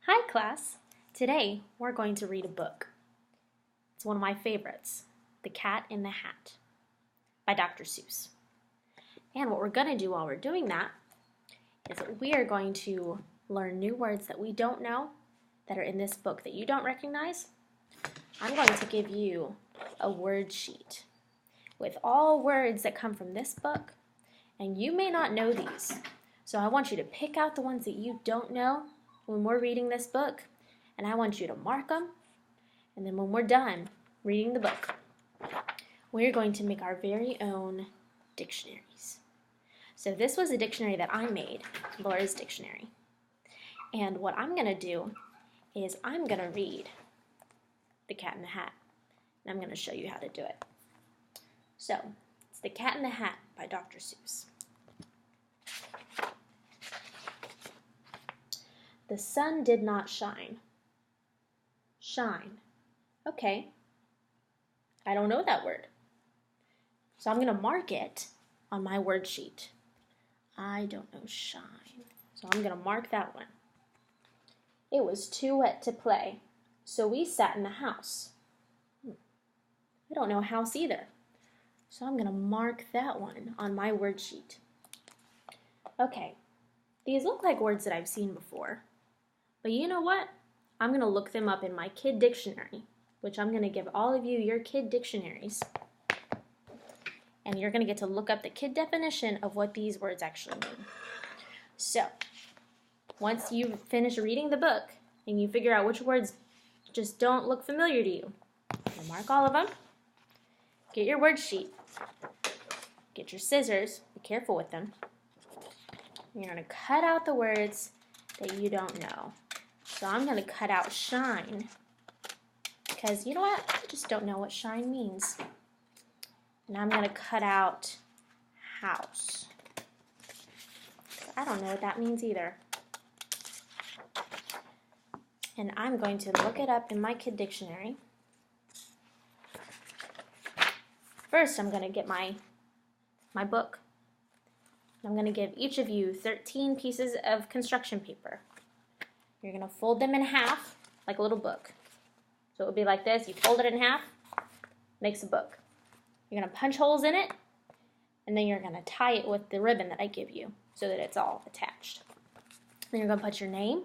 Hi class! Today we're going to read a book. It's one of my favorites, The Cat in the Hat by Dr. Seuss. And what we're going to do while we're doing that is that we are going to learn new words that we don't know that are in this book that you don't recognize. I'm going to give you a word sheet with all words that come from this book, and you may not know these. So I want you to pick out the ones that you don't know when we're reading this book, and I want you to mark them, and then when we're done reading the book, we're going to make our very own dictionaries. So this was a dictionary that I made, Laura's dictionary. And what I'm going to do is I'm going to read The Cat in the Hat, and I'm going to show you how to do it. So, it's The Cat in the Hat by Dr. Seuss. The sun did not shine. Shine. Okay. I don't know that word. So I'm going to mark it on my word sheet. I don't know shine. So I'm going to mark that one. It was too wet to play, so we sat in the house. I don't know house either. So I'm going to mark that one on my word sheet. Okay. These look like words that I've seen before. But you know what? I'm going to look them up in my kid dictionary, which I'm going to give all of you your kid dictionaries. And you're going to get to look up the kid definition of what these words actually mean. So, once you finish reading the book and you figure out which words just don't look familiar to you, mark all of them, get your word sheet, get your scissors, be careful with them. You're going to cut out the words that you don't know. So I'm going to cut out shine, because you know what? I just don't know what shine means. And I'm going to cut out house. I don't know what that means either. And I'm going to look it up in my kid dictionary. First, I'm going to get my book. I'm going to give each of you 13 pieces of construction paper. You're going to fold them in half like a little book. So it would be like this. You fold it in half, makes a book. You're going to punch holes in it, and then you're going to tie it with the ribbon that I give you so that it's all attached. Then you're going to put your name,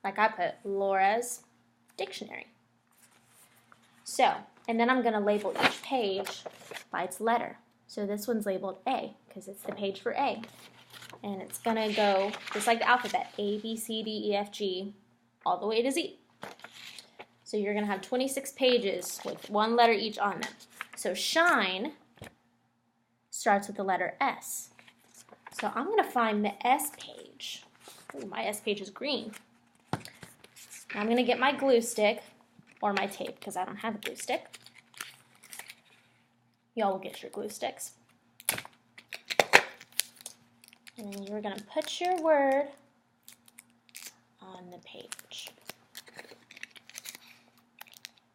like I put Laura's dictionary. So, and then I'm going to label each page by its letter. So this one's labeled A because it's the page for A. And it's going to go just like the alphabet, A, B, C, D, E, F, G, all the way to Z. So you're going to have 26 pages with one letter each on them. So shine starts with the letter S. So I'm going to find the S page. Ooh, my S page is green. Now I'm going to get my glue stick, or my tape, because I don't have a glue stick. Y'all will get your glue sticks. And then you're going to put your word on the page.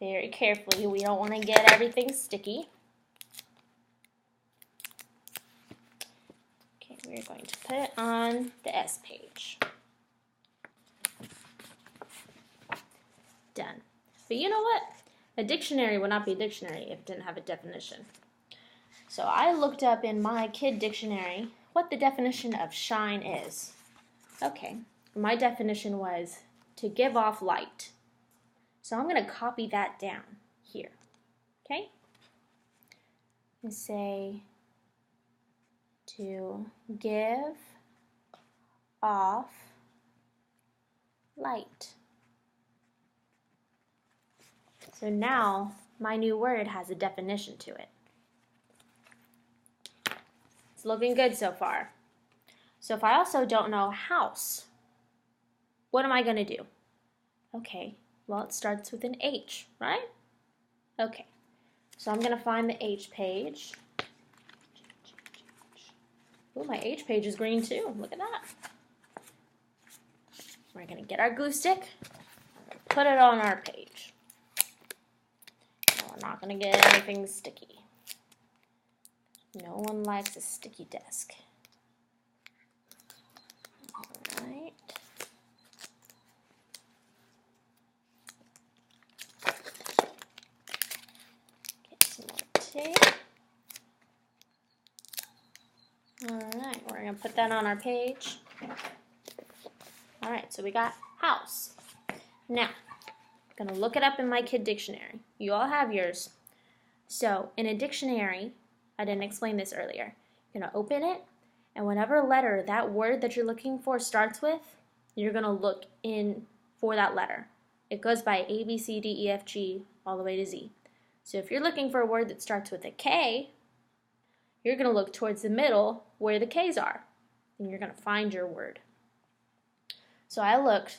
Very carefully, we don't want to get everything sticky. Okay, we're going to put it on the S page. Done. But you know what? A dictionary would not be a dictionary if it didn't have a definition. So I looked up in my kid dictionary what the definition of shine is. Okay, my definition was to give off light. So I'm going to copy that down here. Okay? And say to give off light. So now my new word has a definition to it. It's looking good so far. So if I also don't know house, what am I going to do? Okay, well it starts with an H, right? Okay, so I'm going to find the H page. Oh, my H page is green too. Look at that. We're going to get our glue stick, put it on our page. We're not going to get anything sticky. No one likes a sticky desk. All right. tape. All right, we're going to put that on our page. All right, so we got house. Now, I'm going to look it up in my kid dictionary. You all have yours. So, in a dictionary, I didn't explain this earlier. You're going to open it, and whatever letter that word that you're looking for starts with, you're going to look in for that letter. It goes by A, B, C, D, E, F, G, all the way to Z. So if you're looking for a word that starts with a K, you're going to look towards the middle where the K's are, and you're going to find your word. So I looked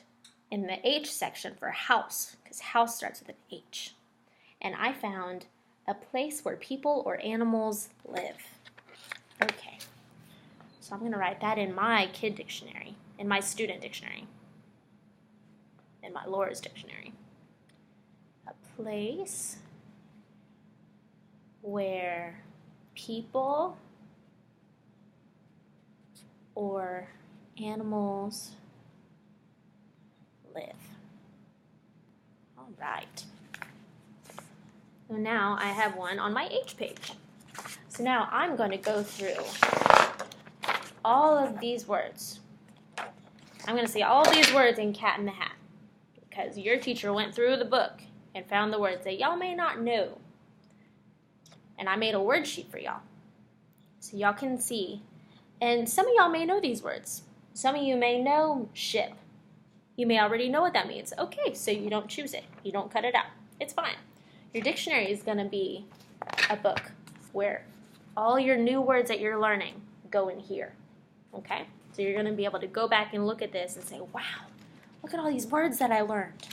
in the H section for house, because house starts with an H. And I found a place where people or animals live. Okay, so I'm going to write that in my kid dictionary, in my student dictionary, in my Laura's dictionary. A place where people or animals live. All right. So now I have one on my H page. So now I'm going to go through all of these words. I'm going to say all these words in Cat in the Hat because your teacher went through the book and found the words that y'all may not know. And I made a word sheet for y'all so y'all can see. And some of y'all may know these words. Some of you may know ship. You may already know what that means. Okay, so you don't choose it. You don't cut it out. It's fine. Your dictionary is going to be a book where all your new words that you're learning go in here. Okay? So you're going to be able to go back and look at this and say, wow, look at all these words that I learned.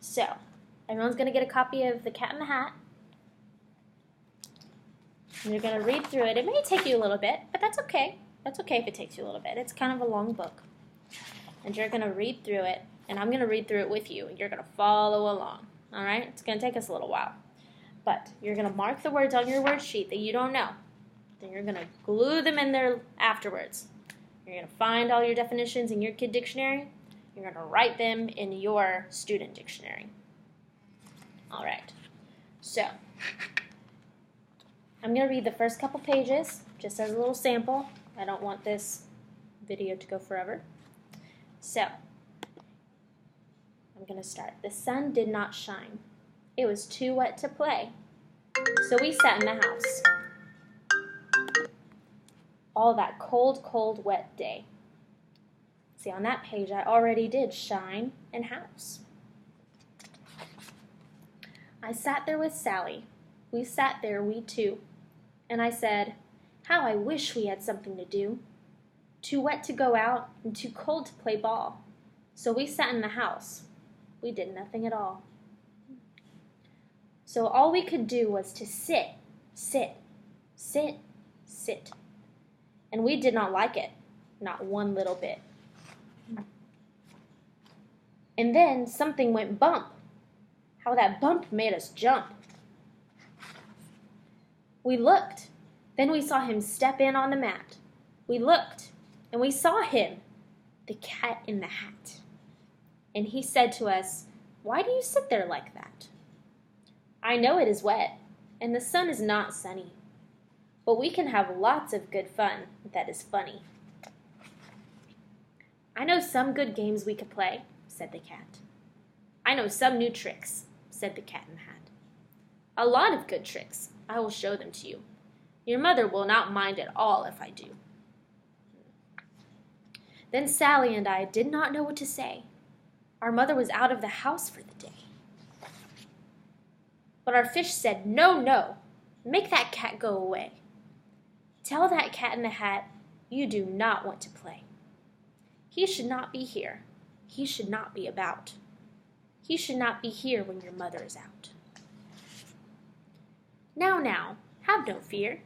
So, everyone's going to get a copy of The Cat in the Hat. And you're going to read through it. It may take you a little bit, but that's okay. That's okay if it takes you a little bit. It's kind of a long book. And you're going to read through it, and I'm going to read through it with you, and you're going to follow along. All right? It's going to take us a little while. But you're going to mark the words on your word sheet that you don't know. Then you're going to glue them in there afterwards. You're going to find all your definitions in your kid dictionary. You're going to write them in your student dictionary. All right. So, I'm going to read the first couple pages just as a little sample. I don't want this video to go forever. So, I'm going to start. The sun did not shine. It was too wet to play. So we sat in the house all that cold, cold, wet day. See, on that page, I already did shine and house. I sat there with Sally. We sat there, we two. And I said, how I wish we had something to do. Too wet to go out and too cold to play ball. So we sat in the house. We did nothing at all. So all we could do was to sit, sit, sit, sit. And we did not like it, not one little bit. And then something went bump. How that bump made us jump. We looked. Then we saw him step in on the mat. We looked, and we saw him, the Cat in the Hat. And he said to us, why do you sit there like that? I know it is wet, and the sun is not sunny. But we can have lots of good fun that is funny. I know some good games we could play, said the cat. I know some new tricks, said the Cat in the Hat. A lot of good tricks. I will show them to you. Your mother will not mind at all if I do. Then Sally and I did not know what to say. Our mother was out of the house for the day. But our fish said, no, no, make that cat go away. Tell that Cat in the Hat you do not want to play. He should not be here. He should not be about. He should not be here when your mother is out. Now, have no fear.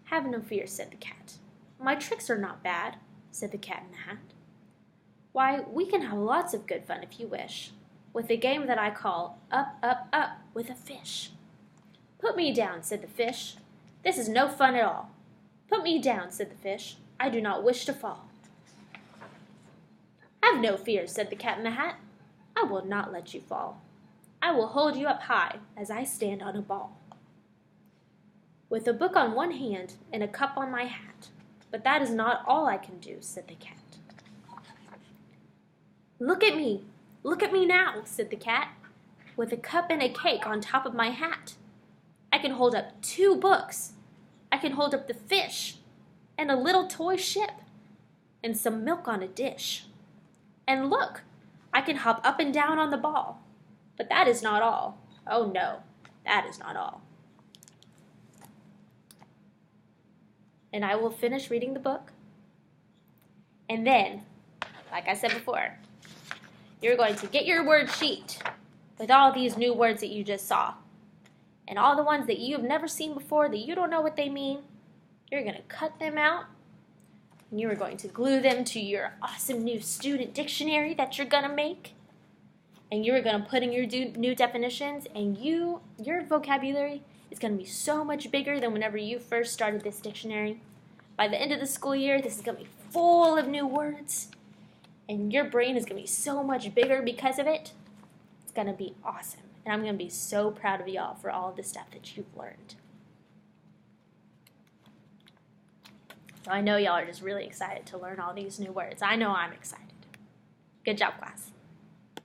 Have no fear, said the cat. My tricks are not bad, said the Cat in the Hat. Why, we can have lots of good fun if you wish, with a game that I call Up, Up, Up with a Fish. Put me down, said the fish. This is no fun at all. Put me down, said the fish. I do not wish to fall. Have no fear, said the Cat in the Hat. I will not let you fall. I will hold you up high as I stand on a ball. With a book on one hand and a cup on my hat. But that is not all I can do, said the cat. Look at me now, said the cat, with a cup and a cake on top of my hat. I can hold up 2 books. I can hold up the fish, and a little toy ship, and some milk on a dish. And look, I can hop up and down on the ball. But that is not all. Oh no, that is not all. And I will finish reading the book. And then, like I said before, you're going to get your word sheet with all these new words that you just saw. And all the ones that you've never seen before, that you don't know what they mean, you're going to cut them out. And you are going to glue them to your awesome new student dictionary that you're going to make. And you are going to put in your new definitions. And your vocabulary is going to be so much bigger than whenever you first started this dictionary. By the end of the school year, this is going to be full of new words. And your brain is going to be so much bigger because of it. It's going to be awesome. And I'm going to be so proud of y'all for all of the stuff that you've learned. So I know y'all are just really excited to learn all these new words. I know I'm excited. Good job, class.